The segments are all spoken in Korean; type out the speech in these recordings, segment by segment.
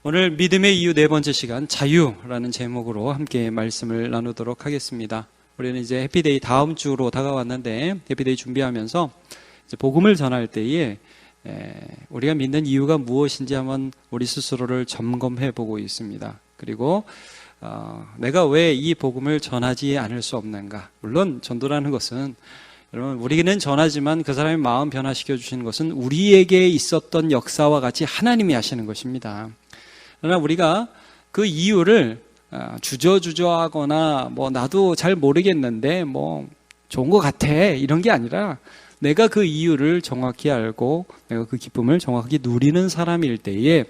오늘 믿음의 이유 네 번째 시간 자유라는 제목으로 함께 말씀을 나누도록 하겠습니다. 우리는 이제 해피데이 다음 주로 다가왔는데 해피데이 준비하면서 이제 복음을 전할 때에 우리가 믿는 이유가 무엇인지 한번 우리 스스로를 점검해 보고 있습니다. 그리고 내가 왜 이 복음을 전하지 않을 수 없는가. 물론 전도라는 것은 여러분 우리는 전하지만 그 사람의 마음 변화시켜 주시는 것은 우리에게 있었던 역사와 같이 하나님이 하시는 것입니다. 그러나 우리가 그 이유를 주저하거나 나도 잘 모르겠는데 좋은 것 같아 이런 게 아니라 내가 그 이유를 정확히 알고 내가 그 기쁨을 정확히 누리는 사람일 때에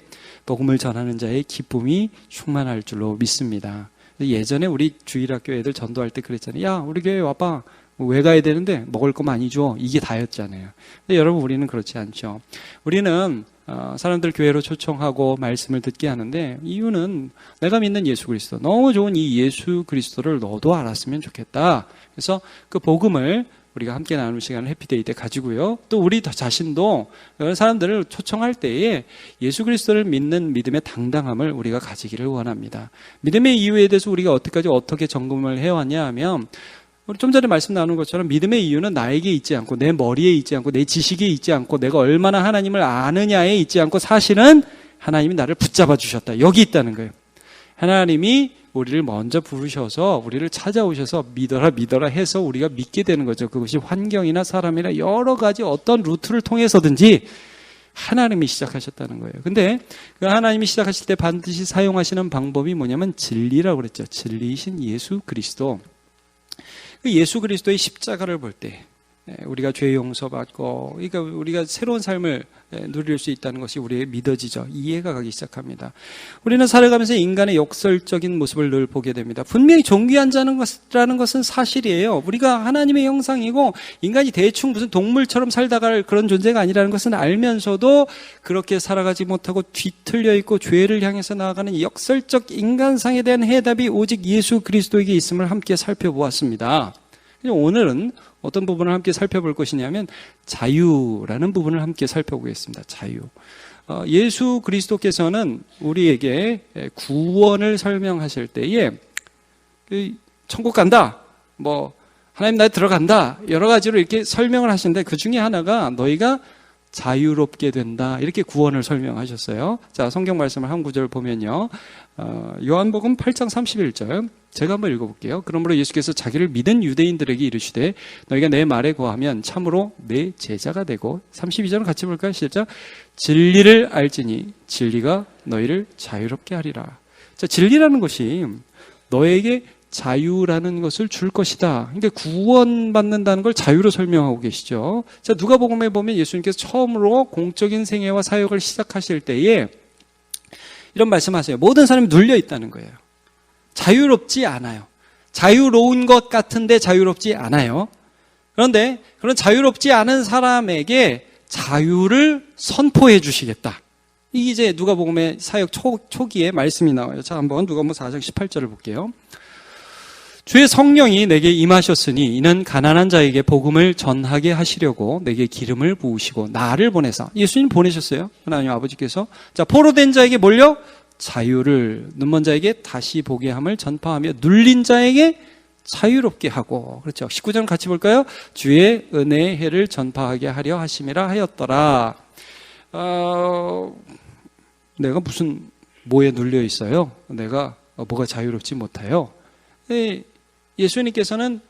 복음을 전하는 자의 기쁨이 충만할 줄로 믿습니다. 예전에 우리 주일학교 애들 전도할 때 그랬잖아요. 야 우리 교회 와봐. 왜 가야 되는데 먹을 거 많이 줘. 이게 다였잖아요. 근데 여러분 우리는 그렇지 않죠. 우리는 사람들 교회로 초청하고 말씀을 듣게 하는데 이유는 내가 믿는 예수 그리스도, 너무 좋은 이 예수 그리스도를 너도 알았으면 좋겠다. 그래서 그 복음을 우리가 함께 나누는 시간을 해피데이 때 가지고요. 또 우리 자신도 사람들을 초청할 때에 예수 그리스도를 믿는 믿음의 당당함을 우리가 가지기를 원합니다. 믿음의 이유에 대해서 우리가 어떻게 점검을 해왔냐 하면 우리 좀 전에 말씀 나눈 것처럼 믿음의 이유는 나에게 있지 않고 내 머리에 있지 않고 내 지식에 있지 않고 내가 얼마나 하나님을 아느냐에 있지 않고 사실은 하나님이 나를 붙잡아 주셨다. 여기 있다는 거예요. 하나님이 우리를 먼저 부르셔서 우리를 찾아오셔서 믿어라 해서 우리가 믿게 되는 거죠. 그것이 환경이나 사람이나 여러 가지 어떤 루트를 통해서든지 하나님이 시작하셨다는 거예요. 근데 그 하나님이 시작하실 때 반드시 사용하시는 방법이 뭐냐면 진리라고 그랬죠. 진리이신 예수 그리스도. 그 예수 그리스도의 십자가를 볼 때 우리가 죄 용서받고 그러니까 우리가 새로운 삶을 누릴 수 있다는 것이 우리에게 믿어지죠. 이해가 가기 시작합니다. 우리는 살아가면서 인간의 역설적인 모습을 늘 보게 됩니다. 분명히 존귀한 자라는 것은 사실이에요. 우리가 하나님의 형상이고 인간이 대충 무슨 동물처럼 살다갈 그런 존재가 아니라는 것은 알면서도 그렇게 살아가지 못하고 뒤틀려 있고 죄를 향해서 나아가는 역설적 인간상에 대한 해답이 오직 예수 그리스도에게 있음을 함께 살펴보았습니다. 오늘은 어떤 부분을 함께 살펴볼 것이냐면 자유라는 부분을 함께 살펴보겠습니다. 자유. 예수 그리스도께서는 우리에게 구원을 설명하실 때에 천국 간다, 하나님 나라에 들어간다 여러 가지로 이렇게 설명을 하시는데 그 중에 하나가 너희가 자유롭게 된다 이렇게 구원을 설명하셨어요. 자, 성경 말씀을 한 구절 보면요. 요한복음 8장 31절 제가 한번 읽어볼게요. 그러므로 예수께서 자기를 믿은 유대인들에게 이르시되 너희가 내 말에 거하면 참으로 내 제자가 되고 32절은 같이 볼까요? 시작. 진리를 알지니 진리가 너희를 자유롭게 하리라. 자, 진리라는 것이 너에게 자유라는 것을 줄 것이다. 그러니까 구원받는다는 걸 자유로 설명하고 계시죠. 자, 누가복음에 보면 예수님께서 처음으로 공적인 생애와 사역을 시작하실 때에 이런 말씀하세요. 모든 사람이 눌려 있다는 거예요. 자유롭지 않아요. 자유로운 것 같은데 자유롭지 않아요. 그런데 그런 자유롭지 않은 사람에게 자유를 선포해 주시겠다. 이게 이제 누가복음의 사역 초기에 말씀이 나와요. 자, 한번 누가복음 4장 18절을 볼게요. 주의 성령이 내게 임하셨으니 이는 가난한 자에게 복음을 전하게 하시려고 내게 기름을 부으시고 나를 보내사. 예수님 보내셨어요. 하나님 아버지께서. 자, 포로된 자에게 몰려 자유를, 눈먼 자에게 다시 보게 함을 전파하며 눌린 자에게 자유롭게 하고. 그렇죠. 19절 같이 볼까요? 주의 은혜의 해를 전파하게 하려 하심이라 하였더라. 내가 무슨 뭐에 눌려 있어요? 내가 뭐가 자유롭지 못해요? 예수님께서는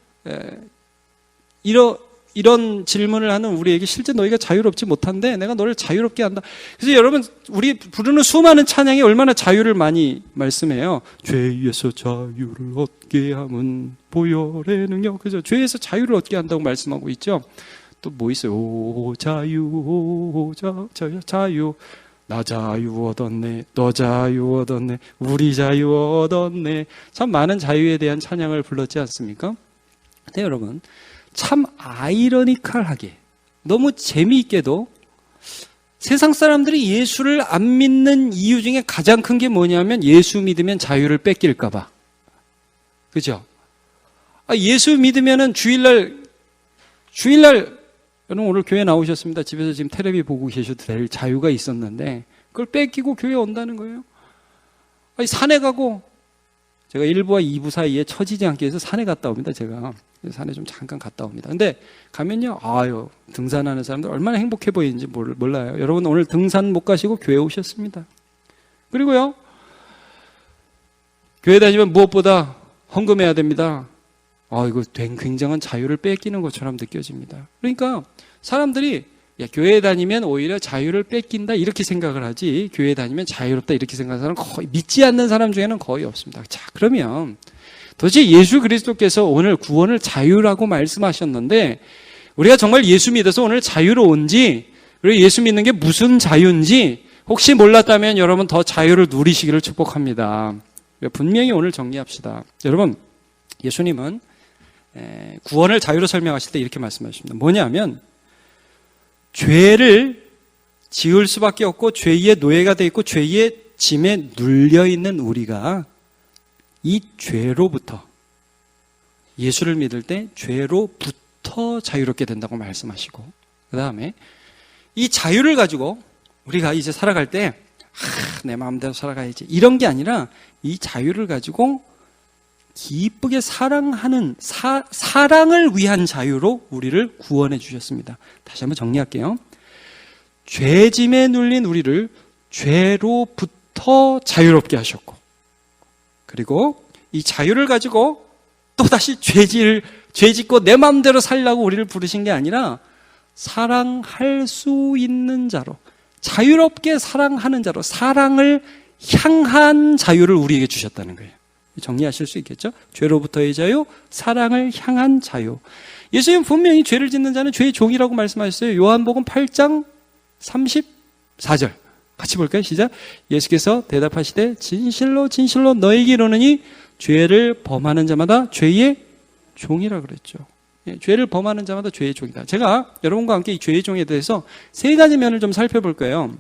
이런 질문을 하는 우리에게 실제 너희가 자유롭지 못한데 내가 너를 자유롭게 한다. 그래서 여러분 우리 부르는 수많은 찬양이 얼마나 자유를 많이 말씀해요. 죄에서 자유를 얻게 함은 보혈의 능력. 그죠? 죄에서 자유를 얻게 한다고 말씀하고 있죠. 또 뭐 있어요? 오 자유 자유 나 자유 얻었네, 너 자유 얻었네, 우리 자유 얻었네. 참 많은 자유에 대한 찬양을 불렀지 않습니까? 근데 여러분 참 아이러니컬하게 너무 재미있게도 세상 사람들이 예수를 안 믿는 이유 중에 가장 큰 게 뭐냐면 예수 믿으면 자유를 뺏길까 봐. 그죠? 예수 믿으면은 주일날 여러분 오늘 교회 나오셨습니다. 집에서 지금 텔레비 보고 계셔도 될 자유가 있었는데 그걸 뺏기고 교회 온다는 거예요. 아니, 산에 가고, 제가 1부와 2부 사이에 처지지 않기 위해서 산에 갔다 옵니다, 제가. 산에 좀 잠깐 갔다 옵니다. 근데 가면요, 아유, 등산하는 사람들 얼마나 행복해 보이는지 몰라요. 여러분, 오늘 등산 못 가시고 교회 오셨습니다. 그리고요, 교회 다니면 무엇보다 헌금해야 됩니다. 이거 굉장한 자유를 뺏기는 것처럼 느껴집니다. 그러니까 사람들이 교회 다니면 오히려 자유를 뺏긴다 이렇게 생각을 하지, 교회 다니면 자유롭다 이렇게 생각하는 사람은 거의, 믿지 않는 사람 중에는 거의 없습니다. 자, 그러면 도대체 예수 그리스도께서 오늘 구원을 자유라고 말씀하셨는데, 우리가 정말 예수 믿어서 오늘 자유로운지, 그리고 예수 믿는 게 무슨 자유인지 혹시 몰랐다면 여러분 더 자유를 누리시기를 축복합니다. 분명히 오늘 정리합시다. 여러분, 예수님은 구원을 자유로 설명하실 때 이렇게 말씀하십니다. 뭐냐면, 죄를 지을 수밖에 없고 죄의 노예가 되어 있고 죄의 짐에 눌려 있는 우리가 이 죄로부터, 예수를 믿을 때 죄로부터 자유롭게 된다고 말씀하시고, 그 다음에 이 자유를 가지고 우리가 이제 살아갈 때 내 마음대로 살아가야지 이런 게 아니라, 이 자유를 가지고 기쁘게 사랑하는 사랑을 위한 자유로 우리를 구원해 주셨습니다. 다시 한번 정리할게요. 죄짐에 눌린 우리를 죄로부터 자유롭게 하셨고, 그리고 이 자유를 가지고 또다시 죄 짓고 내 마음대로 살려고 우리를 부르신 게 아니라 사랑할 수 있는 자로, 자유롭게 사랑하는 자로, 사랑을 향한 자유를 우리에게 주셨다는 거예요. 정리하실 수 있겠죠? 죄로부터의 자유, 사랑을 향한 자유. 예수님 분명히 죄를 짓는 자는 죄의 종이라고 말씀하셨어요. 요한복음 8장 34절 같이 볼까요? 시작. 예수께서 대답하시되 진실로 진실로 너희에게 이르노니 죄를 범하는 자마다 죄의 종이라 그랬죠. 죄를 범하는 자마다 죄의 종이다. 제가 여러분과 함께 이 죄의 종에 대해서 세 가지 면을 좀 살펴볼 거예요.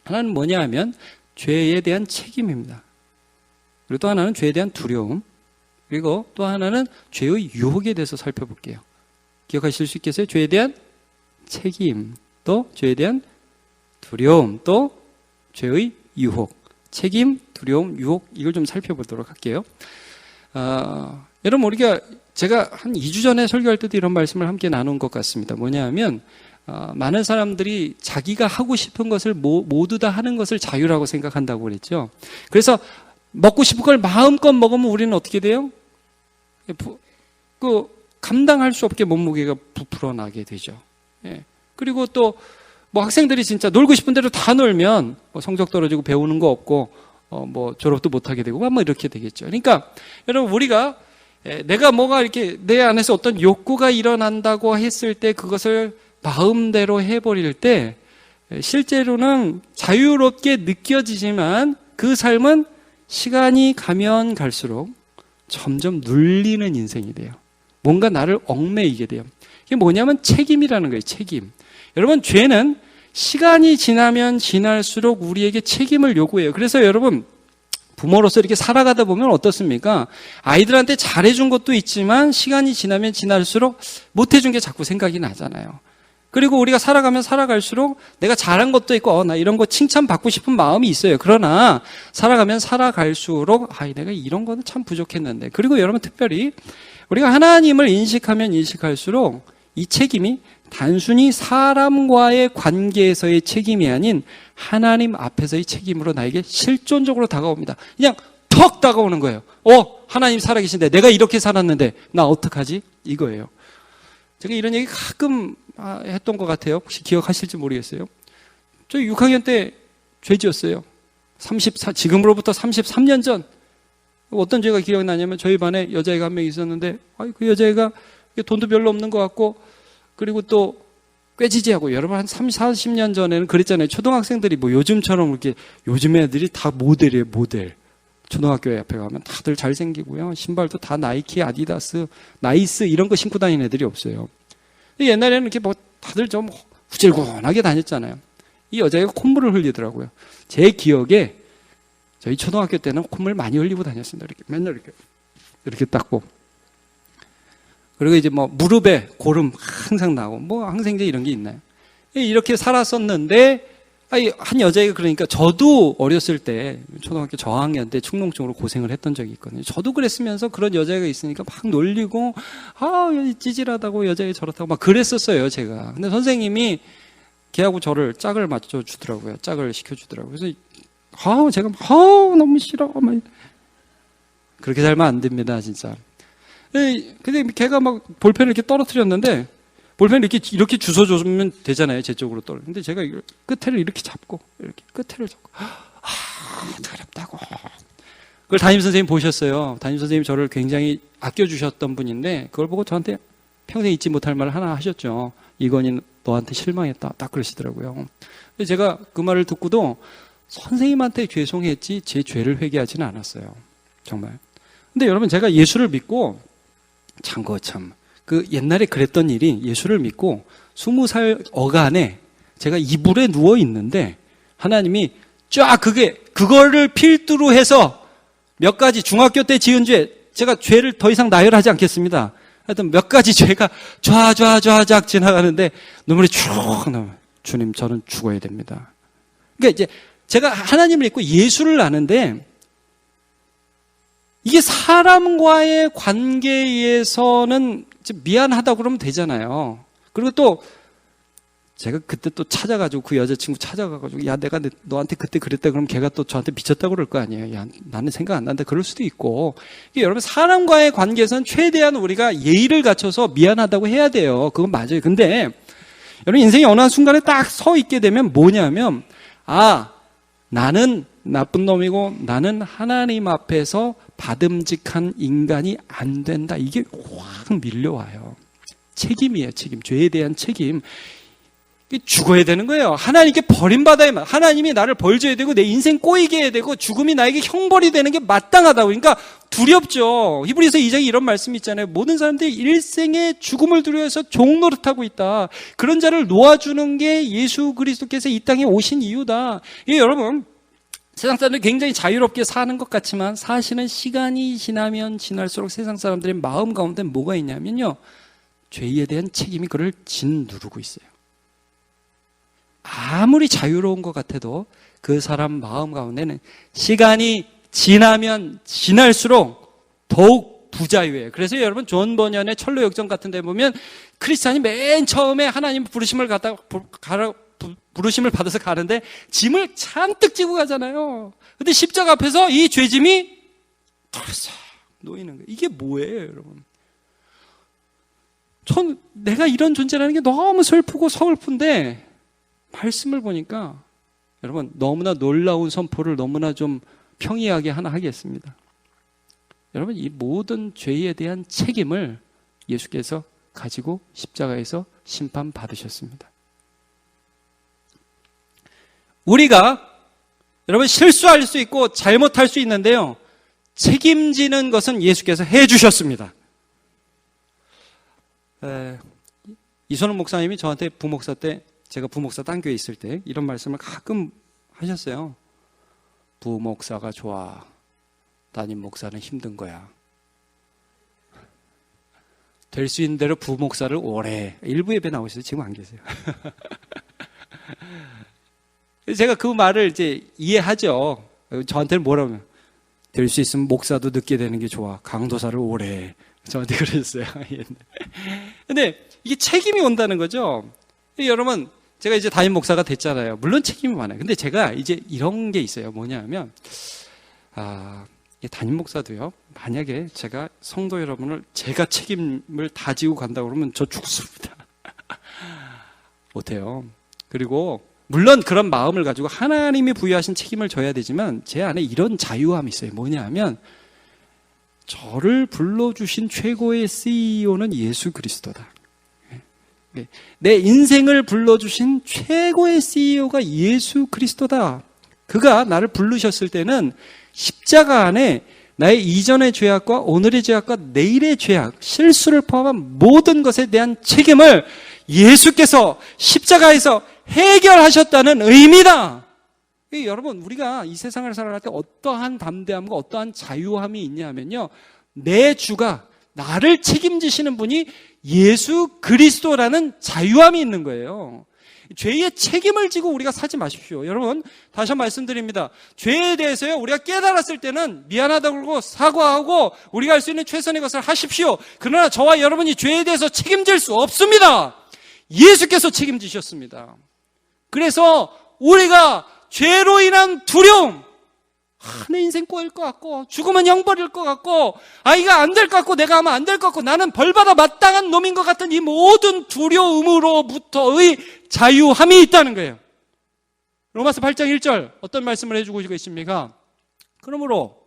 하나는 뭐냐 하면 죄에 대한 책임입니다. 그리고 또 하나는 죄에 대한 두려움, 그리고 또 하나는 죄의 유혹에 대해서 살펴볼게요. 기억하실 수 있겠어요? 죄에 대한 책임, 또 죄에 대한 두려움, 또 죄의 유혹. 책임, 두려움, 유혹, 이걸 좀 살펴보도록 할게요. 여러분, 제가 한 2주 전에 설교할 때도 이런 말씀을 함께 나눈 것 같습니다. 뭐냐 하면, 많은 사람들이 자기가 하고 싶은 것을 모두 다 하는 것을 자유라고 생각한다고 그랬죠. 그래서 먹고 싶은 걸 마음껏 먹으면 우리는 어떻게 돼요? 감당할 수 없게 몸무게가 부풀어 나게 되죠. 그리고 또 학생들이 진짜 놀고 싶은 대로 다 놀면 성적 떨어지고 배우는 거 없고 졸업도 못 하게 되고 이렇게 되겠죠. 그러니까 여러분, 우리가 내가 뭐가 이렇게 내 안에서 어떤 욕구가 일어난다고 했을 때 그것을 마음대로 해버릴 때 실제로는 자유롭게 느껴지지만 그 삶은 시간이 가면 갈수록 점점 눌리는 인생이 돼요. 뭔가 나를 얽매이게 돼요. 이게 뭐냐면 책임이라는 거예요. 책임. 여러분, 죄는 시간이 지나면 지날수록 우리에게 책임을 요구해요. 그래서 여러분, 부모로서 이렇게 살아가다 보면 어떻습니까? 아이들한테 잘해준 것도 있지만 시간이 지나면 지날수록 못해준 게 자꾸 생각이 나잖아요. 그리고 우리가 살아가면 살아갈수록 내가 잘한 것도 있고 나 이런 거 칭찬받고 싶은 마음이 있어요. 그러나 살아가면 살아갈수록 내가 이런 거는 참 부족했는데. 그리고 여러분, 특별히 우리가 하나님을 인식하면 인식할수록 이 책임이 단순히 사람과의 관계에서의 책임이 아닌 하나님 앞에서의 책임으로 나에게 실존적으로 다가옵니다. 그냥 턱 다가오는 거예요. 하나님 살아계신데 내가 이렇게 살았는데 나 어떡하지? 이거예요. 제가 이런 얘기 가끔 했던 것 같아요. 혹시 기억하실지 모르겠어요. 저 6학년 때 죄 지었어요. 지금으로부터 33년 전. 어떤 죄가 기억나냐면 저희 반에 여자애가 한 명 있었는데 그 여자애가 돈도 별로 없는 것 같고, 그리고 또 꾀지지하고, 여러분 한 30, 40년 전에는 그랬잖아요. 초등학생들이 요즘처럼 이렇게, 요즘 애들이 다 모델이에요, 모델. 초등학교에 앞에 가면 다들 잘생기고요. 신발도 다 나이키, 아디다스, 나이스 이런 거 신고 다니는 애들이 없어요. 옛날에는 이렇게 다들 좀 후질근하게 다녔잖아요. 이 여자애가 콧물을 흘리더라고요. 제 기억에 저희 초등학교 때는 콧물 많이 흘리고 다녔습니다. 이렇게 맨날 이렇게 닦고. 그리고 이제 무릎에 고름 항상 나고, 항생제 이런 게 있나요? 이렇게 살았었는데, 아니, 한 여자애가 그러니까 저도 어렸을 때 초등학교 저학년 때 축농증으로 고생을 했던 적이 있거든요. 저도 그랬으면서 그런 여자애가 있으니까 막 놀리고 찌질하다고 여자애 저렇다고 막 그랬었어요, 제가. 근데 선생님이 걔하고 저를 짝을 맞춰 주더라고요. 짝을 시켜 주더라고요. 그래서 제가 너무 싫어. 막 그렇게 살면 안 됩니다, 진짜. 근데 걔가 막 볼펜을 이렇게 떨어뜨렸는데 볼펜을 이렇게 주워주면 되잖아요, 제 쪽으로 떨어. 근데 제가 끝에를 이렇게 잡고, 이렇게 끝에를 잡고, 더럽다고. 그걸 담임선생님 보셨어요. 담임선생님 저를 굉장히 아껴주셨던 분인데, 그걸 보고 저한테 평생 잊지 못할 말을 하나 하셨죠. 이건희 너한테 실망했다. 딱 그러시더라고요. 근데 제가 그 말을 듣고도 선생님한테 죄송했지, 제 죄를 회개하지는 않았어요. 정말. 근데 여러분, 제가 예수를 믿고, 그 옛날에 그랬던 일이 예수를 믿고 20살 어간에 제가 이불에 누워 있는데 하나님이 그거를 필두로 해서 몇 가지 중학교 때 지은 죄, 제가 죄를 더 이상 나열하지 않겠습니다. 하여튼 몇 가지 죄가 좌좌 지나가는데 눈물이 쭉 나와요. 주님, 저는 죽어야 됩니다. 그러니까 이제 제가 하나님을 믿고 예수를 아는데 이게 사람과의 관계에서는 미안하다고 그러면 되잖아요. 그리고 또 제가 그때 또 찾아가지고 그 여자친구 찾아가가지고 야, 내가 너한테 그때 그랬다 그러면 걔가 또 저한테 미쳤다고 그럴 거 아니에요. 야, 나는 생각 안 난다. 그럴 수도 있고. 이게 여러분, 사람과의 관계에서는 최대한 우리가 예의를 갖춰서 미안하다고 해야 돼요. 그건 맞아요. 근데 여러분, 인생의 어느 한 순간에 딱 서 있게 되면 뭐냐면 나는 나쁜 놈이고 나는 하나님 앞에서 받음직한 인간이 안 된다. 이게 확 밀려와요. 책임이에요, 책임. 죄에 대한 책임. 죽어야 되는 거예요. 하나님께 버림받아야, 하나님이 나를 벌줘야 되고 내 인생 꼬이게 해야 되고 죽음이 나에게 형벌이 되는 게 마땅하다고. 그러니까 두렵죠. 히브리서 2장에 이런 말씀이 있잖아요. 모든 사람들이 일생의 죽음을 두려워해서 종노릇하고 있다. 그런 자를 놓아주는 게 예수 그리스도께서 이 땅에 오신 이유다. 이게 여러분, 세상 사람들이 굉장히 자유롭게 사는 것 같지만 사실은 시간이 지나면 지날수록 세상 사람들의 마음 가운데 뭐가 있냐면요, 죄에 대한 책임이 그를 짓누르고 있어요. 아무리 자유로운 것 같아도 그 사람 마음 가운데는 시간이 지나면 지날수록 더욱 부자유예요. 그래서 여러분, 존 버년의 철로역정 같은 데 보면 크리스찬이 맨 처음에 하나님 부르심을 받아서 가는데 짐을 잔뜩 지고 가잖아요. 근데 십자가 앞에서 이 죄짐이 털썩 놓이는 거예요. 이게 뭐예요, 여러분? 내가 이런 존재라는 게 너무 슬프고 서글픈데 말씀을 보니까 여러분, 너무나 놀라운 선포를 너무나 좀 평이하게 하나 하겠습니다. 여러분, 이 모든 죄에 대한 책임을 예수께서 가지고 십자가에서 심판받으셨습니다. 우리가 여러분 실수할 수 있고 잘못할 수 있는데요, 책임지는 것은 예수께서 해주셨습니다. 이선훈 목사님이 저한테 부목사 때, 제가 부목사 딴 교회 있을 때 이런 말씀을 가끔 하셨어요. 부목사가 좋아, 담임 목사는 힘든 거야. 될 수 있는 대로 부목사를 오래, 일부 예배 나오셔서 지금 안 계세요. 제가 그 말을 이제 이해하죠. 저한테는 뭐라면, 될 수 있으면 목사도 늦게 되는 게 좋아, 강도사를 오래. 저한테 그랬어요. 근데 이게 책임이 온다는 거죠. 여러분, 제가 이제 담임 목사가 됐잖아요. 물론 책임이 많아요. 근데 제가 이제 이런 게 있어요. 뭐냐면, 담임 목사도요, 만약에 제가 성도 여러분을 제가 책임을 다 지고 간다고 그러면 저 죽습니다. 못해요. 그리고 물론 그런 마음을 가지고 하나님이 부여하신 책임을 져야 되지만 제 안에 이런 자유함이 있어요. 뭐냐 하면, 저를 불러주신 최고의 CEO는 예수 그리스도다. 내 인생을 불러주신 최고의 CEO가 예수 그리스도다. 그가 나를 부르셨을 때는 십자가 안에 나의 이전의 죄악과 오늘의 죄악과 내일의 죄악, 실수를 포함한 모든 것에 대한 책임을 예수께서 십자가에서 해결하셨다는 의미다. 여러분, 우리가 이 세상을 살아갈 때 어떠한 담대함과 어떠한 자유함이 있냐면요, 내 주가, 나를 책임지시는 분이 예수 그리스도라는 자유함이 있는 거예요. 죄의 책임을 지고 우리가 살지 마십시오. 여러분, 다시 한번 말씀드립니다. 죄에 대해서요, 우리가 깨달았을 때는 미안하다고 그러고 사과하고 우리가 할 수 있는 최선의 것을 하십시오. 그러나 저와 여러분이 죄에 대해서 책임질 수 없습니다. 예수께서 책임지셨습니다. 그래서 우리가 죄로 인한 두려움, 내 인생 꼬일 것 같고 죽으면 형벌일 것 같고 이거 안 될 것 같고 내가 하면 안 될 것 같고 나는 벌받아 마땅한 놈인 것 같은 이 모든 두려움으로부터의 자유함이 있다는 거예요. 로마서 8장 1절 어떤 말씀을 해주고 계십니까? 그러므로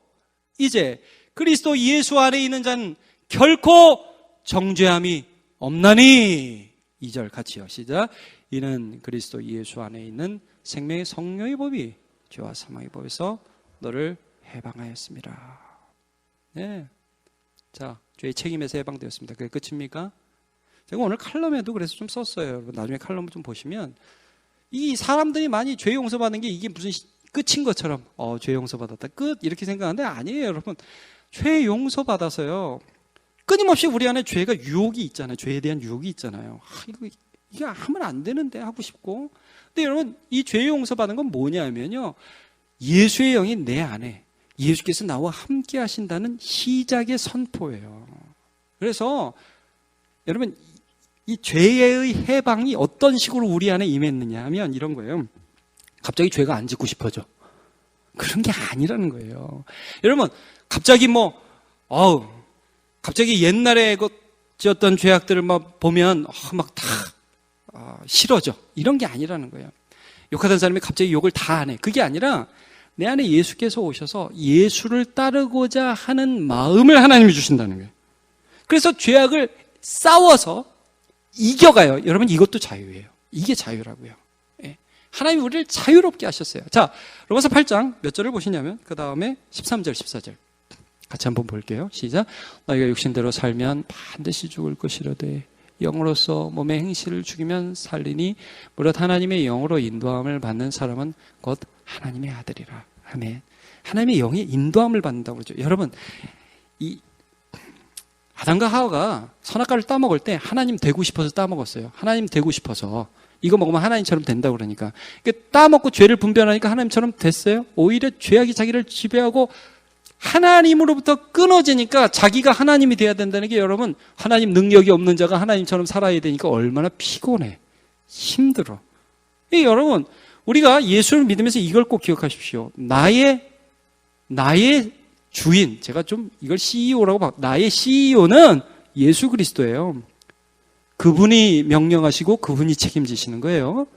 이제 그리스도 예수 안에 있는 자는 결코 정죄함이 없나니. 2절 같이요. 시작. 이는 그리스도 예수 안에 있는 생명의 성령의 법이 죄와 사망의 법에서 너를 해방하였습니다. 네. 자, 죄의 책임에서 해방되었습니다. 그게 끝입니까? 제가 오늘 칼럼에도 그래서 좀 썼어요. 여러분, 나중에 칼럼을 좀 보시면 이 사람들이 많이 죄 용서받는 게 이게 무슨 끝인 것처럼 죄 용서받았다 끝 이렇게 생각하는데 아니에요. 여러분, 죄 용서받아서요 끊임없이 우리 안에 죄가 유혹이 있잖아요. 죄에 대한 유혹이 있잖아요. 이거 하면 안 되는데 하고 싶고. 근데 여러분, 이 죄 용서받는 건 뭐냐면요, 예수의 영이 내 안에, 예수께서 나와 함께 하신다는 시작의 선포예요. 그래서 여러분, 이 죄의 해방이 어떤 식으로 우리 안에 임했느냐 하면 이런 거예요. 갑자기 죄가 안 짓고 싶어져. 그런 게 아니라는 거예요. 여러분, 갑자기 갑자기 옛날에 지었던 죄악들을 보면 막 다 싫어져. 이런 게 아니라는 거예요. 욕하던 사람이 갑자기 욕을 다 안 해. 그게 아니라 내 안에 예수께서 오셔서 예수를 따르고자 하는 마음을 하나님이 주신다는 거예요. 그래서 죄악을 싸워서 이겨가요. 여러분, 이것도 자유예요. 이게 자유라고요. 예. 하나님이 우리를 자유롭게 하셨어요. 자, 로마서 8장 몇 절을 보시냐면 그 다음에 13절, 14절 같이 한번 볼게요. 시작. 너희가 육신대로 살면 반드시 죽을 것이로되 영으로서 몸의 행실을 죽이면 살리니 무릇 하나님의 영으로 인도함을 받는 사람은 곧 하나님의 아들이라. 아멘. 하나님의 영이 인도함을 받는다고 그러죠. 여러분, 이 아담과 하와가 선악과를 따먹을 때 하나님 되고 싶어서 따먹었어요. 하나님 되고 싶어서. 이거 먹으면 하나님처럼 된다고 그러니까. 따먹고 죄를 분별하니까 하나님처럼 됐어요. 오히려 죄악이 자기를 지배하고 하나님으로부터 끊어지니까 자기가 하나님이 돼야 된다는 게, 여러분, 하나님 능력이 없는 자가 하나님처럼 살아야 되니까 얼마나 피곤해, 힘들어. 여러분, 우리가 예수를 믿으면서 이걸 꼭 기억하십시오. 나의 주인, 제가 좀 이걸 CEO라고 나의 CEO는 예수 그리스도예요. 그분이 명령하시고 그분이 책임지시는 거예요.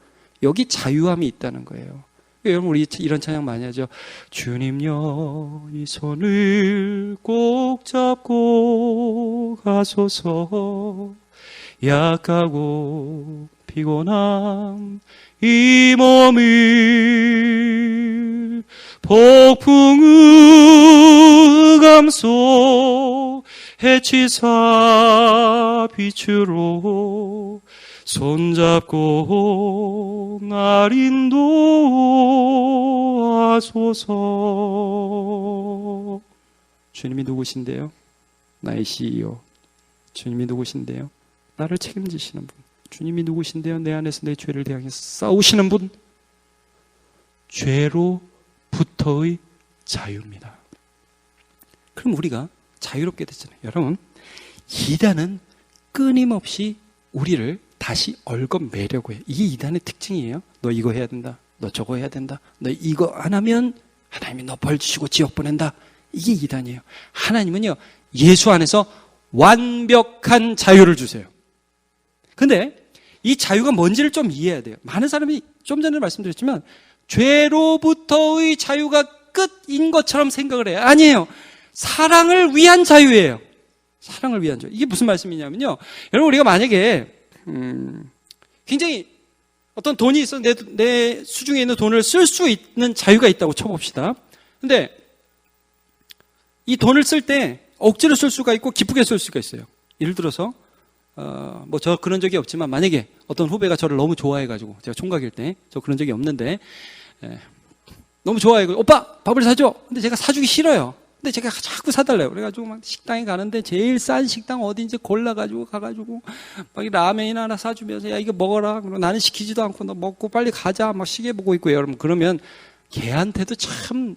여기 자유함이 있다는 거예요. 여러분, 우리 이런 찬양 많이 하죠. 주님여, 이 손을 꼭 잡고 가소서. 약하고 피곤한 이 몸을 폭풍의 감속 해치사 빛으로 손잡고 날 인도하소서. 주님이 누구신데요? 나의 CEO. 주님이 누구신데요? 나를 책임지시는 분. 주님이 누구신데요? 내 안에서 내 죄를 대항해서 싸우시는 분. 죄로부터의 자유입니다. 그럼 우리가 자유롭게 됐잖아요. 여러분, 이단은 끊임없이 우리를 다시 얽어매려고 해요. 이게 이단의 특징이에요. 너 이거 해야 된다. 너 저거 해야 된다. 너 이거 안 하면 하나님이 너 벌 주시고 지옥 보낸다. 이게 이단이에요. 하나님은요, 예수 안에서 완벽한 자유를 주세요. 근데 이 자유가 뭔지를 좀 이해해야 돼요. 많은 사람이 좀 전에 말씀드렸지만 죄로부터의 자유가 끝인 것처럼 생각을 해요. 아니에요. 사랑을 위한 자유예요. 사랑을 위한 자유. 이게 무슨 말씀이냐면요, 여러분, 우리가 만약에 굉장히 어떤 돈이 있어, 내 수중에 있는 돈을 쓸 수 있는 자유가 있다고 쳐봅시다. 근데 이 돈을 쓸 때 억지로 쓸 수가 있고 기쁘게 쓸 수가 있어요. 예를 들어서 저 그런 적이 없지만, 만약에 어떤 후배가 저를 너무 좋아해가지고, 제가 총각일 때 저 그런 적이 없는데 너무 좋아해가지고 오빠 밥을 사줘. 근데 제가 사주기 싫어요. 근데 제가 자꾸 사달래요. 그래가지고 막 식당에 가는데 제일 싼 식당 어딘지 골라가지고 가가지고 막 라면이나 하나 사주면서 야 이거 먹어라. 그리고 나는 시키지도 않고 너 먹고 빨리 가자. 막 시계 보고 있고 여러분 그러면 걔한테도 참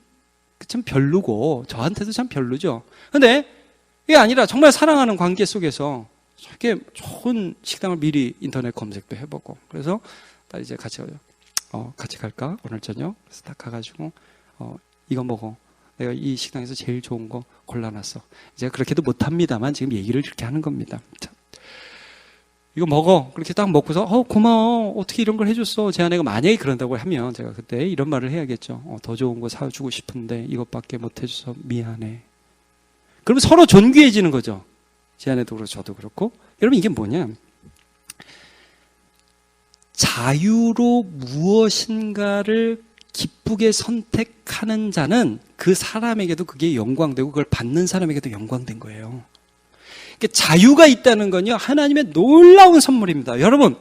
별로고 저한테도 참 별로죠. 근데 이게 아니라 정말 사랑하는 관계 속에서 저렇게 좋은 식당을 미리 인터넷 검색도 해보고 그래서 딸 이제 같이 갈까 오늘 저녁? 그래서 딱 가가지고 이거 먹어. 내가 이 식당에서 제일 좋은 거 골라놨어. 제가 그렇게도 못합니다만 지금 얘기를 그렇게 하는 겁니다. 자, 이거 먹어. 그렇게 딱 먹고서 고마워. 어떻게 이런 걸 해줬어. 제 아내가 만약에 그런다고 하면 제가 그때 이런 말을 해야겠죠. 더 좋은 거 사주고 싶은데 이것밖에 못 해줘서 미안해. 그럼 서로 존귀해지는 거죠. 제 아내도 그렇고 저도 그렇고. 여러분 이게 뭐냐. 자유로 무엇인가를 기쁘게 선택하는 자는 그 사람에게도 그게 영광되고 그걸 받는 사람에게도 영광된 거예요. 그러니까 자유가 있다는 건요 하나님의 놀라운 선물입니다. 여러분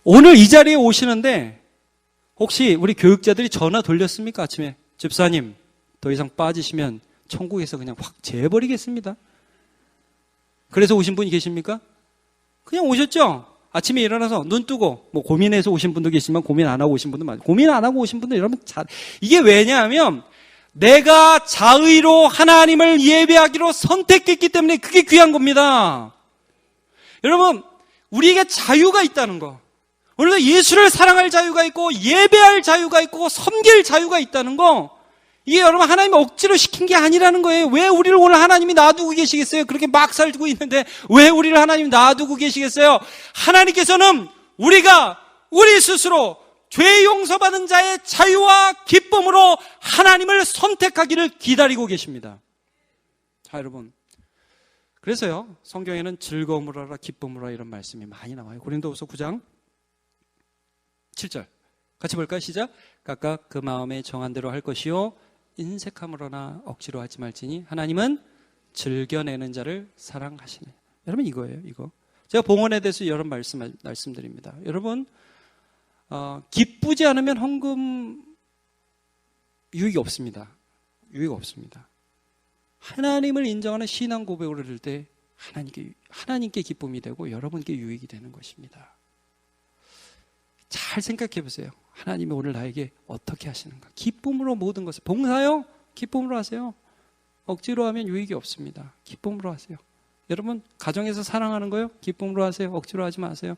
오늘 이 자리에 오시는데 혹시 우리 교육자들이 전화 돌렸습니까? 아침에 집사님 더 이상 빠지시면 천국에서 그냥 확 재버리겠습니다. 그래서 오신 분이 계십니까? 그냥 오셨죠? 아침에 일어나서 눈 뜨고 뭐 고민해서 오신 분도 계시지만 고민 안 하고 오신 분도 많아요. 고민 안 하고 오신 분들 여러분 이게 왜냐하면 내가 자의로 하나님을 예배하기로 선택했기 때문에 그게 귀한 겁니다. 여러분 우리에게 자유가 있다는 거. 오늘도 예수를 사랑할 자유가 있고 예배할 자유가 있고 섬길 자유가 있다는 거. 이게 여러분 하나님이 억지로 시킨 게 아니라는 거예요. 왜 우리를 오늘 하나님이 놔두고 계시겠어요? 그렇게 막 살고 있는데 왜 우리를 하나님이 놔두고 계시겠어요? 하나님께서는 우리가 우리 스스로 죄 용서받은 자의 자유와 기쁨으로 하나님을 선택하기를 기다리고 계십니다. 자 여러분 그래서요 성경에는 즐거움으로 하라 기쁨으로 하라 이런 말씀이 많이 나와요. 고린도후서 9장 7절 같이 볼까요? 시작. 각각 그 마음에 정한 대로 할 것이요 인색함으로나 억지로 하지 말지니 하나님은 즐겨내는 자를 사랑하시네. 여러분 이거예요. 이거 제가 봉헌에 대해서 여러 말씀드립니다. 여러분 기쁘지 않으면 헌금 유익이 없습니다. 유익 없습니다. 하나님을 인정하는 신앙 고백을 할 때 하나님께 기쁨이 되고 여러분께 유익이 되는 것입니다. 잘 생각해 보세요. 하나님이 오늘 나에게 어떻게 하시는가. 기쁨으로 모든 것을 봉사요? 기쁨으로 하세요. 억지로 하면 유익이 없습니다. 기쁨으로 하세요. 여러분 가정에서 사랑하는 거요? 기쁨으로 하세요. 억지로 하지 마세요.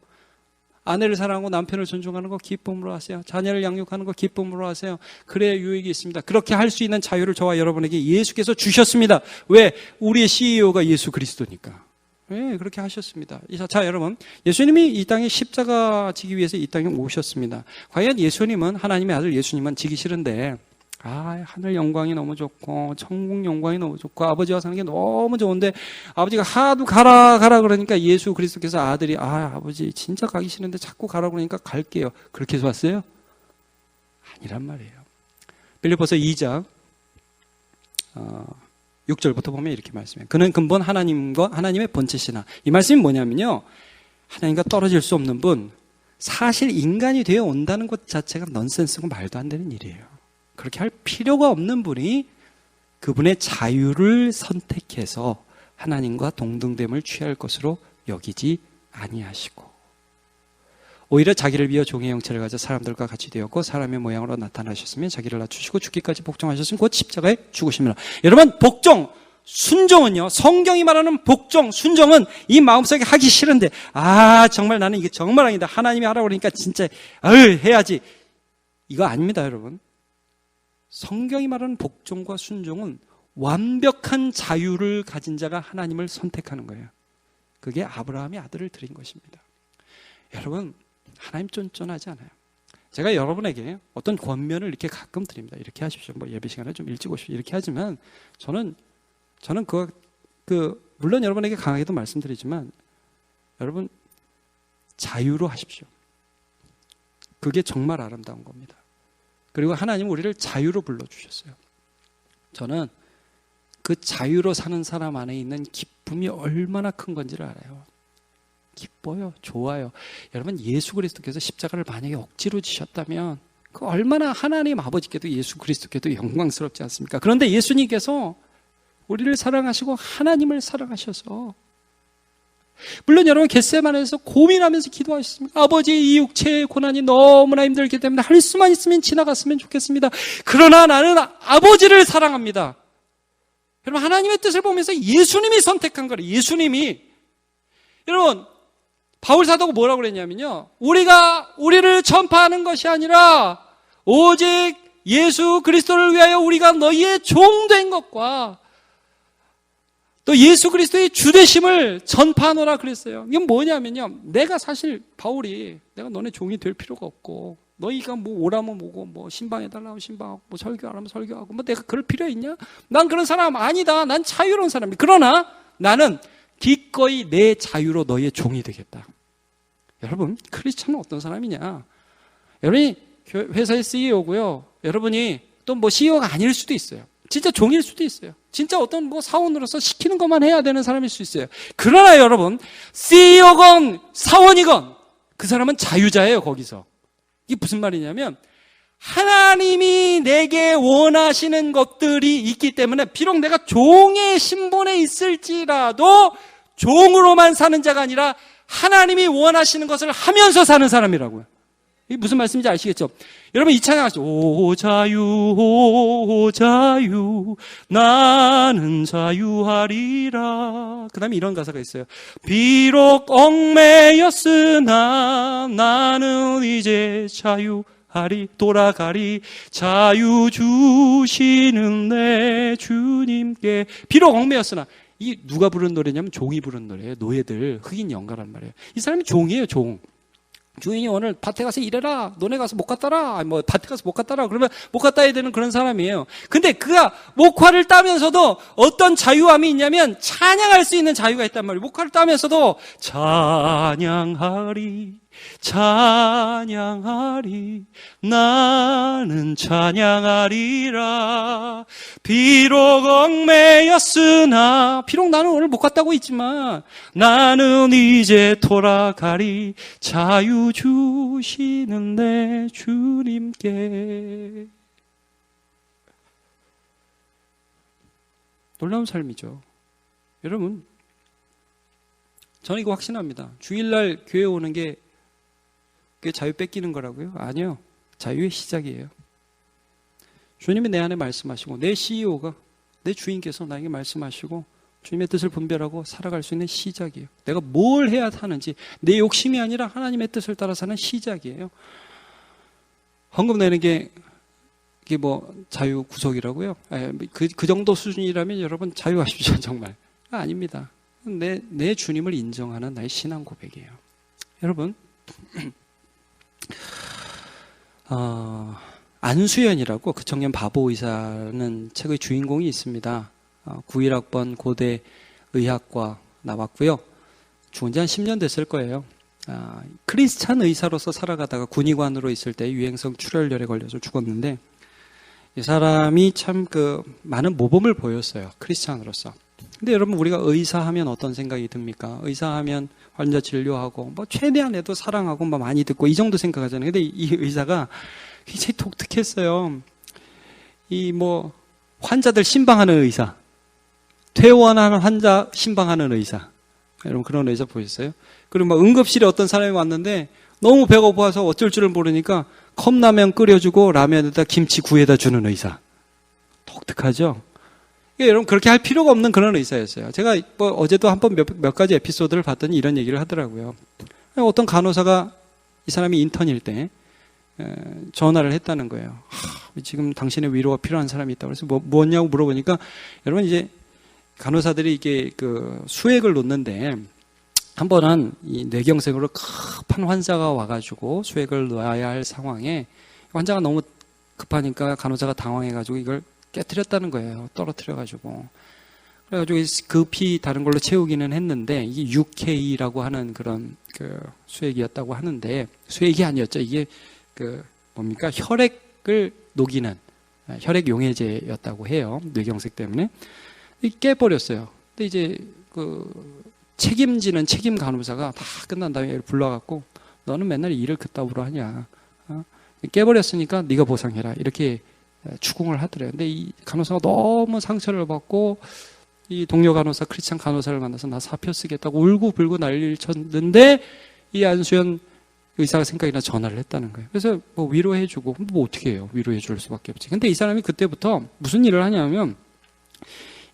아내를 사랑하고 남편을 존중하는 거 기쁨으로 하세요. 자녀를 양육하는 거 기쁨으로 하세요. 그래야 유익이 있습니다. 그렇게 할 수 있는 자유를 저와 여러분에게 예수께서 주셨습니다. 왜? 우리의 CEO가 예수 그리스도니까. 네, 그렇게 하셨습니다. 자, 여러분, 예수님이 이 땅에 십자가 지기 위해서 이 땅에 오셨습니다. 과연 예수님은, 하나님의 아들 예수님은 지기 싫은데, 하늘 영광이 너무 좋고, 천국 영광이 너무 좋고, 아버지와 사는 게 너무 좋은데, 아버지가 하도 가라 그러니까 예수 그리스도께서 아들이, 아버지 진짜 가기 싫은데 자꾸 가라 그러니까 갈게요. 그렇게 해서 왔어요? 아니란 말이에요. 빌립보서 2장, 6절부터 보면 이렇게 말씀해요. 그는 근본 하나님과 하나님의 본체시나. 이 말씀이 뭐냐면요. 하나님과 떨어질 수 없는 분, 사실 인간이 되어 온다는 것 자체가 넌센스고 말도 안 되는 일이에요. 그렇게 할 필요가 없는 분이 그분의 자유를 선택해서 하나님과 동등됨을 취할 것으로 여기지 아니하시고 오히려 자기를 비워 종의 형체를 가져 사람들과 같이 되었고 사람의 모양으로 나타나셨으며 자기를 낮추시고 죽기까지 복종하셨으면 곧 십자가에 죽으시며. 여러분 복종, 순종은요 성경이 말하는 복종, 순종은 이 마음속에 하기 싫은데 정말 나는 이게 정말 아니다. 하나님이 하라고 그러니까 진짜 해야지. 이거 아닙니다 여러분. 성경이 말하는 복종과 순종은 완벽한 자유를 가진 자가 하나님을 선택하는 거예요. 그게 아브라함이 아들을 드린 것입니다. 여러분 하나님 쫀쫀하지 않아요. 제가 여러분에게 어떤 권면을 이렇게 가끔 드립니다. 이렇게 하십시오. 뭐 예배 시간에 좀 일찍 오십시오. 이렇게 하지만 저는 물론 여러분에게 강하게도 말씀드리지만 여러분 자유로 하십시오. 그게 정말 아름다운 겁니다. 그리고 하나님은 우리를 자유로 불러주셨어요. 저는 그 자유로 사는 사람 안에 있는 기쁨이 얼마나 큰 건지를 알아요. 기뻐요. 좋아요. 여러분 예수 그리스도께서 십자가를 만약에 억지로 지셨다면 그 얼마나 하나님 아버지께도 예수 그리스도께도 영광스럽지 않습니까? 그런데 예수님께서 우리를 사랑하시고 하나님을 사랑하셔서. 물론 여러분 겟세마네에서 고민하면서 기도하셨습니다. 아버지, 이 육체의 고난이 너무나 힘들기 때문에 할 수만 있으면 지나갔으면 좋겠습니다. 그러나 나는 아버지를 사랑합니다. 여러분, 하나님의 뜻을 보면서 예수님이 선택한 거예요. 예수님이. 여러분, 바울 사도가 뭐라고 그랬냐면요, 우리를 전파하는 것이 아니라 오직 예수 그리스도를 위하여 우리가 너희의 종된 것과 또 예수 그리스도의 주되심을 전파하노라 그랬어요. 이건 뭐냐면요, 내가 사실 바울이 내가 너네 종이 될 필요가 없고, 너희가 뭐 오라면 오고, 뭐 신방해달라고 신방하고, 뭐 설교하라면 설교하고, 뭐 내가 그럴 필요 있냐? 난 그런 사람 아니다. 난 자유로운 사람이야. 그러나 나는 기꺼이 내 자유로 너희의 종이 되겠다. 여러분, 크리스천은 어떤 사람이냐? 여러분이 회사의 CEO고요. 여러분이 또 뭐 CEO가 아닐 수도 있어요. 진짜 종일 수도 있어요. 진짜 어떤 뭐 사원으로서 시키는 것만 해야 되는 사람일 수 있어요. 그러나 여러분, CEO건 사원이건 그 사람은 자유자예요, 거기서. 이게 무슨 말이냐면, 하나님이 내게 원하시는 것들이 있기 때문에 비록 내가 종의 신분에 있을지라도 종으로만 사는 자가 아니라 하나님이 원하시는 것을 하면서 사는 사람이라고요. 이게 무슨 말씀인지 아시겠죠? 여러분, 이 찬양 하시죠. 오 자유, 오 자유, 나는 자유하리라. 그 다음에 이런 가사가 있어요. 비록 얽매였으나 나는 이제 자유하리, 돌아가리. 자유 주시는 내 주님께. 비록 얽매였으나. 이 누가 부른 노래냐면 종이 부른 노래예요. 노예들, 흑인 영가란 말이에요. 이 사람이 종이에요, 종. 주인이 오늘 밭에 가서 일해라. 너네 가서 못 갔다라. 뭐 밭에 가서 못 갔다라. 그러면 못 갔다 해야 되는 그런 사람이에요. 근데 그가 목화를 따면서도 어떤 자유함이 있냐면 찬양할 수 있는 자유가 있단 말이에요. 목화를 따면서도 찬양하리, 찬양하리, 나는 찬양하리라. 비록 얽매였으나, 비록 나는 오늘 못 갔다고 있지만 나는 이제 돌아가리. 자유 주시는 내 주님께. 놀라운 삶이죠. 여러분, 저는 이거 확신합니다. 주일날 교회 오는 게 그게 자유 뺏기는 거라고요? 아니요. 자유의 시작이에요. 주님이 내 안에 말씀하시고, 내 CEO가, 내 주인께서 나에게 말씀하시고 주님의 뜻을 분별하고 살아갈 수 있는 시작이에요. 내가 뭘 해야 하는지, 내 욕심이 아니라 하나님의 뜻을 따라 사는 시작이에요. 헌금 내는 게 이게 뭐 자유 구속이라고요? 그 정도 수준이라면 여러분 자유하십시오. 정말. 아닙니다. 내 주님을 인정하는 나의 신앙 고백이에요. 여러분, 안수연이라고 그 청년 바보 의사는 책의 주인공이 있습니다. 91학번 고대 의학과 나왔고요. 죽은 지 한 10년 됐을 거예요. 크리스찬 의사로서 살아가다가 군의관으로 있을 때 유행성 출혈열에 걸려서 죽었는데, 이 사람이 참 많은 모범을 보였어요. 크리스찬으로서. 근데 여러분, 우리가 의사하면 어떤 생각이 듭니까? 의사하면 환자 진료하고 뭐 최대한 해도 사랑하고 뭐 많이 듣고 이 정도 생각하잖아요. 근데 이 의사가 굉장히 독특했어요. 이 뭐 환자들 신방하는 의사, 퇴원하는 환자 신방하는 의사. 여러분, 그런 의사 보셨어요? 그리고 막 응급실에 어떤 사람이 왔는데 너무 배고파서 어쩔 줄을 모르니까 컵라면 끓여주고 라면에다 김치 구해다 주는 의사. 독특하죠? 여러분, 그렇게 할 필요가 없는 그런 의사였어요. 제가 뭐 어제도 한번 몇 가지 에피소드를 봤더니 이런 얘기를 하더라고요. 어떤 간호사가 이 사람이 인턴일 때 전화를 했다는 거예요. 지금 당신의 위로가 필요한 사람이 있다고. 그래서 뭐냐고 물어보니까, 여러분, 이제 간호사들이 이게 수액을 놓는데 한 번은 이 뇌경색으로 급한 환자가 와가지고 수액을 놔야 할 상황에 환자가 너무 급하니까 간호사가 당황해가지고 이걸 깨트렸다는 거예요. 떨어뜨려가지고. 그래가지고 급히 다른 걸로 채우기는 했는데, 이게 6K라고 하는 그런 수액이었다고 하는데, 수액이 아니었죠. 이게 뭡니까? 혈액을 녹이는 혈액 용해제였다고 해요. 뇌경색 때문에. 깨버렸어요. 근데 이제 책임지는 책임 간호사가 다 끝난 다음에 얘를 불러갖고, 너는 맨날 일을 그따위로 하냐? 깨버렸으니까 네가 보상해라. 이렇게 추궁을 하더래요. 근데 이 간호사가 너무 상처를 받고 이 동료 간호사, 크리스찬 간호사를 만나서 나 사표 쓰겠다고 울고 불고 난리를 쳤는데 이 안수현 의사가 생각이 나 전화를 했다는 거예요. 그래서 뭐 위로해주고 뭐 어떻게 해요? 위로해줄 수밖에 없지. 근데 이 사람이 그때부터 무슨 일을 하냐면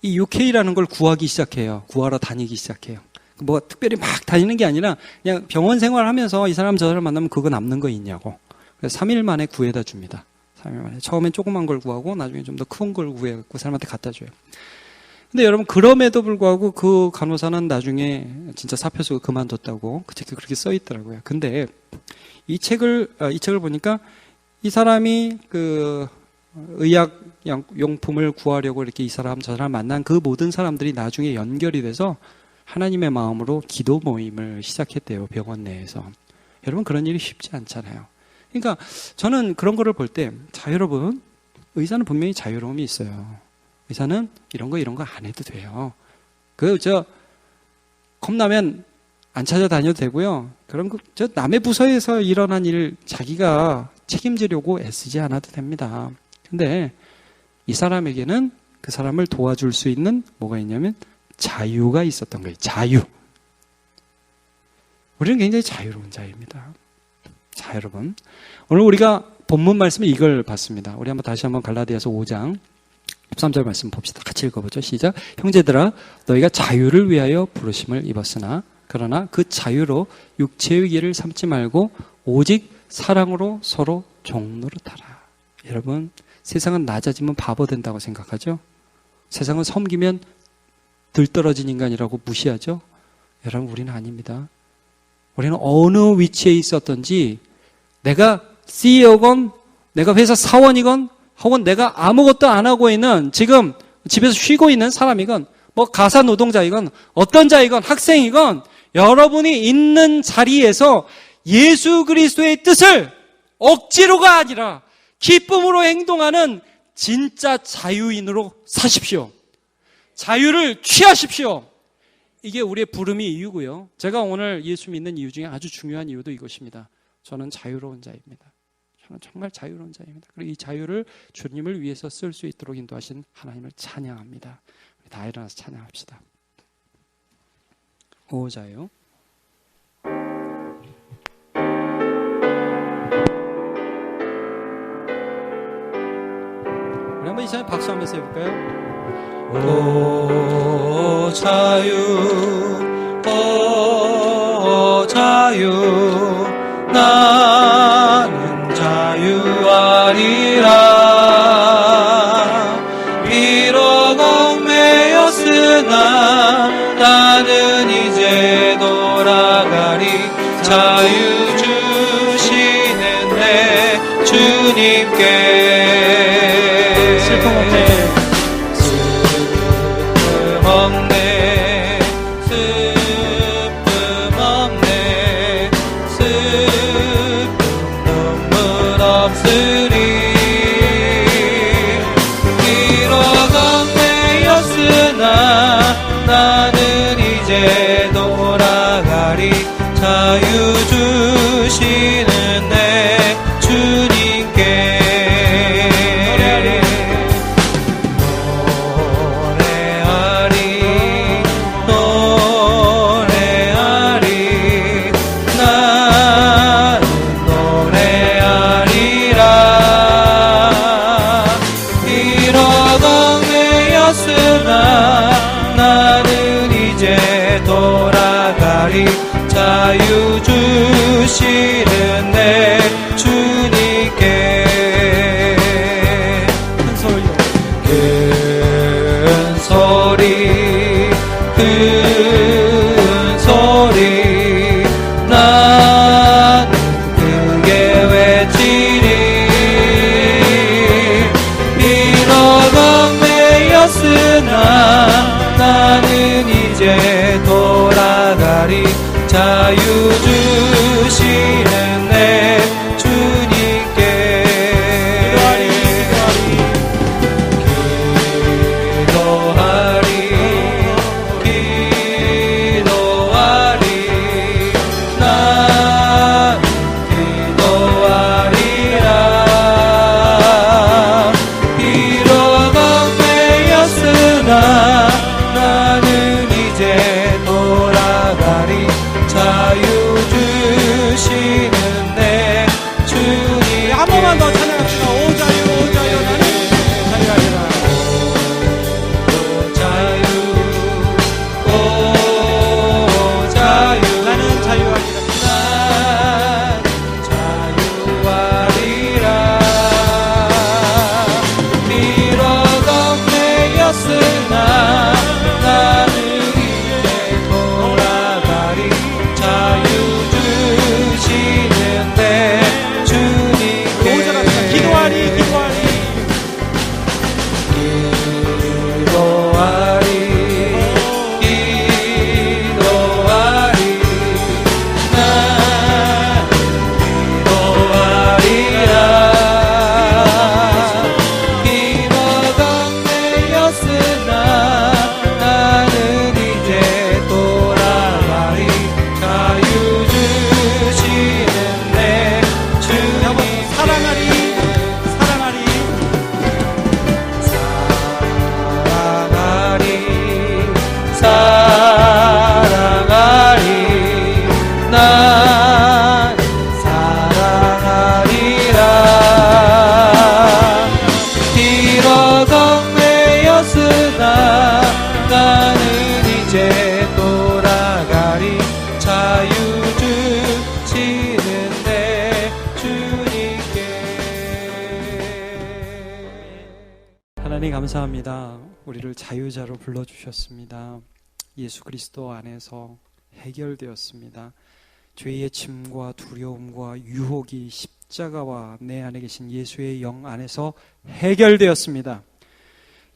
이 UK라는 걸 구하기 시작해요. 구하러 다니기 시작해요. 뭐 특별히 막 다니는 게 아니라 그냥 병원 생활하면서 이 사람 저 사람 만나면 그거 남는 거 있냐고. 그래서 3일 만에 구해다 줍니다. 3일 만에. 처음엔 조그만 걸 구하고 나중에 좀 더 큰 걸 구해갖고 사람한테 갖다 줘요. 근데 여러분 그럼에도 불구하고 그 간호사는 나중에 진짜 사표 쓰고 그만뒀다고 그 책에 그렇게 써 있더라고요. 근데 이 책을 보니까 이 사람이 그 의학 용품을 구하려고 이렇게 이 사람 저 사람 만난 그 모든 사람들이 나중에 연결이 돼서 하나님의 마음으로 기도 모임을 시작했대요. 병원 내에서. 여러분 그런 일이 쉽지 않잖아요. 그러니까 저는 그런 거를 볼 때 자 여러분 의사는 분명히 자유로움이 있어요. 의사는 이런 거 안 해도 돼요. 겁나면 안 찾아다녀도 되고요. 저 남의 부서에서 일어난 일 자기가 책임지려고 애쓰지 않아도 됩니다. 근데 이 사람에게는 그 사람을 도와줄 수 있는 뭐가 있냐면 자유가 있었던 거예요. 자유. 우리는 굉장히 자유로운 자입니다. 자, 여러분. 오늘 우리가 본문 말씀에 이걸 봤습니다. 우리 다시 한번 갈라디아서 5장 13절 말씀 봅시다. 같이 읽어보죠. 시작. 형제들아 너희가 자유를 위하여 부르심을 입었으나 그러나 그 자유로 육체의 길을 삼지 말고 오직 사랑으로 서로 종노릇하라. 여러분 세상은 낮아지면 바보 된다고 생각하죠? 세상은 섬기면 들떨어진 인간이라고 무시하죠? 여러분 우리는 아닙니다. 우리는 어느 위치에 있었던지 내가 CEO건 내가 회사 사원이건 혹은 내가 아무것도 안 하고 있는 지금 집에서 쉬고 있는 사람이건 뭐 가사 노동자이건 어떤 자이건 학생이건 여러분이 있는 자리에서 예수 그리스도의 뜻을 억지로가 아니라 기쁨으로 행동하는 진짜 자유인으로 사십시오. 자유를 취하십시오. 이게 우리의 부름의 이유고요. 제가 오늘 예수 믿는 이유 중에 아주 중요한 이유도 이것입니다. 저는 자유로운 자입니다. 저는 정말 자유로운 자입니다. 그리고 이 자유를 주님을 위해서 쓸 수 있도록 인도하신 하나님을 찬양합니다. 우리 다 일어나서 찬양합시다. 오 자유. 우리 한번 이 시간에 박수하면서 해볼까요? 오 자유, 오 자유, 나는 자유하리라. 비록 얽매였으나 나는 이제 돌아가리. 자유 주시는 내 주님께. 슬픔 없네. 나는 이제 돌아가리. 자유 주시는 내 주님께 노래하리, 노래하리. 나는 노래하리라. 비록 얽매였으나 나는 이제 돌아가리. 자유 주시는 내 주님께. 큰 소리로. 큰 소리, 큰 소리. 나는 크게 외치리. 비록 얽매였으나 나는 이제 돌아가리. 자유 주시는 내 주님께 기도하리, 기도하리. 난 기도하리라. 비록 얽매였으나 감사합니다. 우리를 자유자로 불러주셨습니다. 예수 그리스도 안에서 해결되었습니다. 죄의 짐과 두려움과 유혹이 십자가와 내 안에 계신 예수의 영 안에서 해결되었습니다.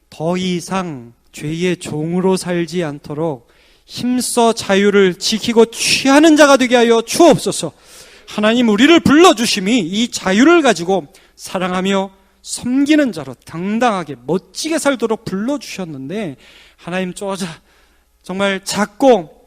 더 이상 죄의 종으로 살지 않도록 힘써 자유를 지키고 취하는 자가 되게 하여 주옵소서. 하나님, 우리를 불러주심이 이 자유를 가지고 사랑하며 섬기는 자로 당당하게 멋지게 살도록 불러주셨는데, 하나님, 정말 작고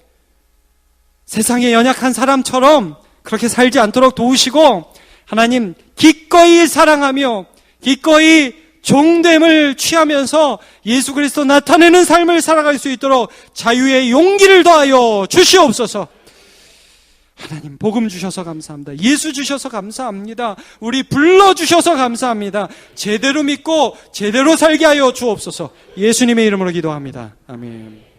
세상에 연약한 사람처럼 그렇게 살지 않도록 도우시고, 하나님, 기꺼이 사랑하며 기꺼이 종됨을 취하면서 예수 그리스도 나타내는 삶을 살아갈 수 있도록 자유의 용기를 더하여 주시옵소서. 하나님, 복음 주셔서 감사합니다. 예수 주셔서 감사합니다. 우리 불러주셔서 감사합니다. 제대로 믿고 제대로 살게 하여 주옵소서. 예수님의 이름으로 기도합니다. 아멘.